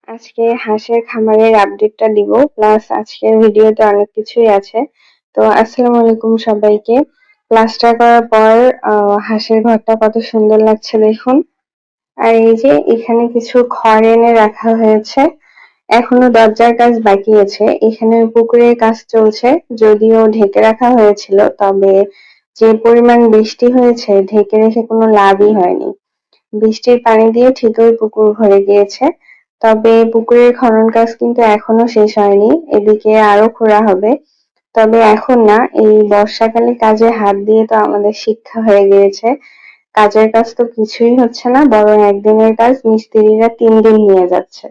আজকে হাঁসের খামারের আপডেটটা দিব, প্লাস আজকের ভিডিওতে অনেক কিছুই আছে। তো আসসালামু আলাইকুম সবাইকে। প্লাস্টার করার পর হাঁসের ঘরটা কত সুন্দর লাগছে দেখুন। আর এই যে এখানে কিছু খড় এনে রাখা হয়েছে, এখনো দরজার কাজ বাকি আছে। এখানে পুকুরের কাজ চলছে, যদিও ঢেকে রাখা হয়েছিল, তবে যে পরিমাণ বৃষ্টি হয়েছে ঢেকে রেখে কোনো লাভই হয়নি। বৃষ্টির পানি দিয়ে ঠিকই পুকুর ভরে গিয়েছে। তবে পুকুরের খনন কাজ কিন্তু এখনো শেষ হয়নি, এদিকে আরো খোঁড়া হবে। তবে এখন না, এই বর্ষাকালে কাজে হাত দিয়ে তো আমাদের শিক্ষা হয়ে গিয়েছে। কাজের কাজ তো কিছুই হচ্ছে না, বরং একদিনের কাজ মিস্ত্রিরা 3 দিন নিয়ে যাচ্ছে।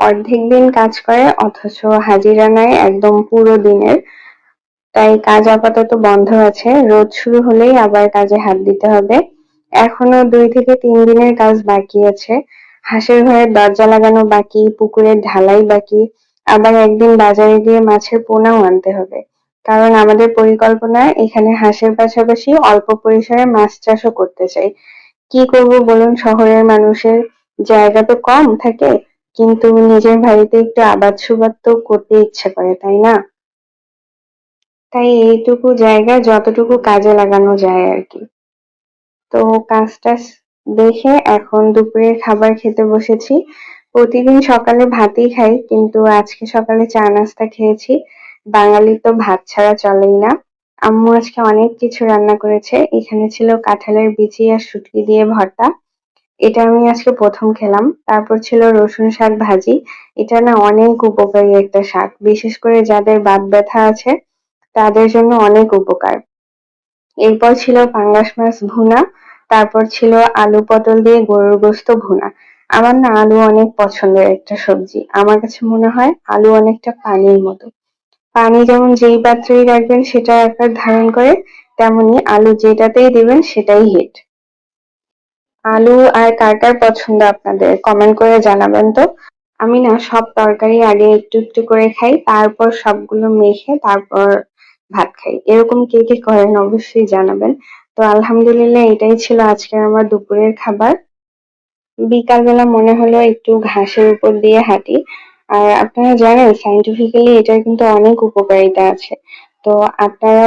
অর্ধেক দিন কাজ করে অথচ হাজিরা নেয় একদম পুরো দিনের। তাই কাজ আপাতত বন্ধ আছে, রোদ শুরু হলেই আবার কাজে হাত দিতে হবে। এখনো 2 থেকে 3 দিনের কাজ বাকি আছে। হাঁসের ঘরের দরজা লাগানো বাকি, পুকুরের ঢালাই বাকি, আবার একদিন বাজারে গিয়ে মাছের পোনাও আনতে হবে। কারণ আমাদের পরিকল্পনায় এখানে হাঁসের পাশাপাশি অল্প পরিসরে মাছ চাষও করতে চাই। কি করব বলুন, শহরের মানুষের জায়গা তো কম থাকে, কিন্তু নিজের বাড়িতে একটু আবাদ সুবাদ তো করতে ইচ্ছে করে, তাই না? তাই এইটুকু জায়গা যতটুকু কাজে লাগানো যায় আর কি। তো কাজটা দেখে এখন দুপুরের খাবার খেতে বসেছি। প্রতিদিন সকালে ভাতই খাই, কিন্তু আজকে সকালে চা নাস্তা খেয়েছি। বাঙালি তো ভাত ছাড়া চলেই না। আম্মু আজকে অনেক কিছু রান্না করেছে। এখানে ছিল কাঁঠালের বিচি আর শুটকি দিয়ে ভর্তা, এটা আমি আজকে প্রথম খেলাম। তারপর ছিল রসুন শাক ভাজি। এটা না অনেক উপকারী একটা শাক, বিশেষ করে যাদের বাত ব্যথা আছে তাদের জন্য অনেক উপকার। এরপর ছিল পাঙ্গাস মাছ ভুনা। তারপর ছিল আলু পটল দিয়ে গরুর গোশত ভুনা। আমার না আলু অনেক পছন্দের একটা সবজি, আমার কাছে মনে হয় আলু অনেকটা পানির মতো। পানি যেমন যেই পাত্রেই রাখবেন সেটা আকার ধারণ করে, তেমনি আলু যেটাতেই দিবেন সেটাই হিট। আলু আর কার কার পছন্দ আপনাদের কমেন্ট করে জানাবেন তো। আমি না সব তরকারি আগে একটু একটু করে খাই, তারপর সবগুলো মেখে তারপর ভাত খাই। এরকম কে কে করেন অবশ্যই জানাবেন। তো আলহামদুলিল্লাহ, এটাই ছিল আজকের আমার দুপুরের খাবার। বিকালবেলা মনে হলো একটু ঘাসের উপর দিয়ে হাঁটি। আর আপনারা জানেন সাইন্টিফিক্যালি এটার কিন্তু অনেক উপকারিতা আছে। তো আপনারা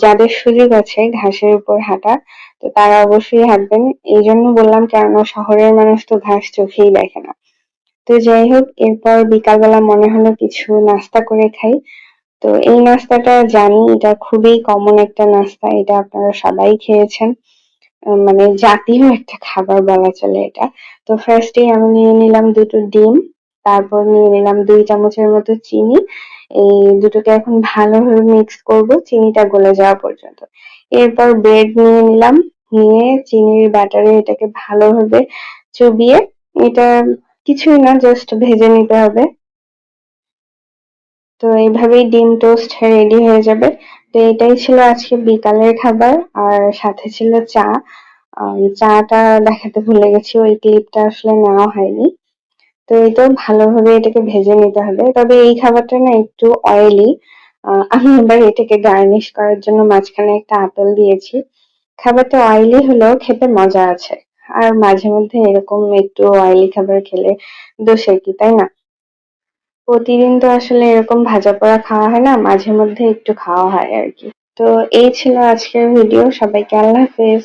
যাদের সুযোগ আছে ঘাসের উপর হাঁটা, তো তারা অবশ্যই হাঁটবেন। এই জন্য বললাম, কেননা শহরের মানুষ তো ঘাস চোখেই দেখে না। তো যাই হোক, এরপর বিকালবেলা মনে হলো কিছু নাস্তা করে খাই। তো এই নাস্তাটা জানি এটা খুবই কমন একটা নাস্তা, এটা আপনারা সবাই খেয়েছেন। মানে জাতীয় একটা খাবার বলা চলে এটা। তো ফার্স্টে আমি নিয়ে নিলাম দুটো ডিম, তারপর নিয়ে নিলাম 2 চামচের মতো চিনি। এই দুটোকে এখন ভালোভাবে মিক্স করব চিনিটা গলে যাওয়া পর্যন্ত। এরপর ব্রেড নিয়ে নিলাম, নিয়ে চিনির ব্যাটারে এটাকে ভালোভাবে চুবিয়ে, এটা কিছুই না, জাস্ট ভেজে নিতে হবে। তো এইভাবেই ডিম টোস্ট রেডি হয়ে যাবে। তো এটাই ছিল আজকে বিকালের খাবার, আর সাথে ছিল চা। চাটা দেখাতে ভুলে গেছি, ওই ক্লিপটা আসলে নেওয়া হয়নি। তো এটা ভালোভাবে এটাকে ভেজে নিতে হবে, তবে এই খাবারটা না একটু অয়েলি। আমি এবার এটাকে গার্নিশ করার জন্য মাঝখানে একটা আপেল দিয়েছি। খাবারটা অয়েলি হলেও খেতে মজা আছে। আর মাঝে মধ্যে এরকম একটু অয়েলি খাবার খেলে দোষের কি, তাই না? প্রতিদিন তো আসলে এরকম ভাজা পোড়া খাওয়া হয় না, মাঝে মধ্যে একটু খাওয়া হয় আর কি। তো এই ছিল আজকের ভিডিও, সবাইকে আল্লাহ হাফেজ।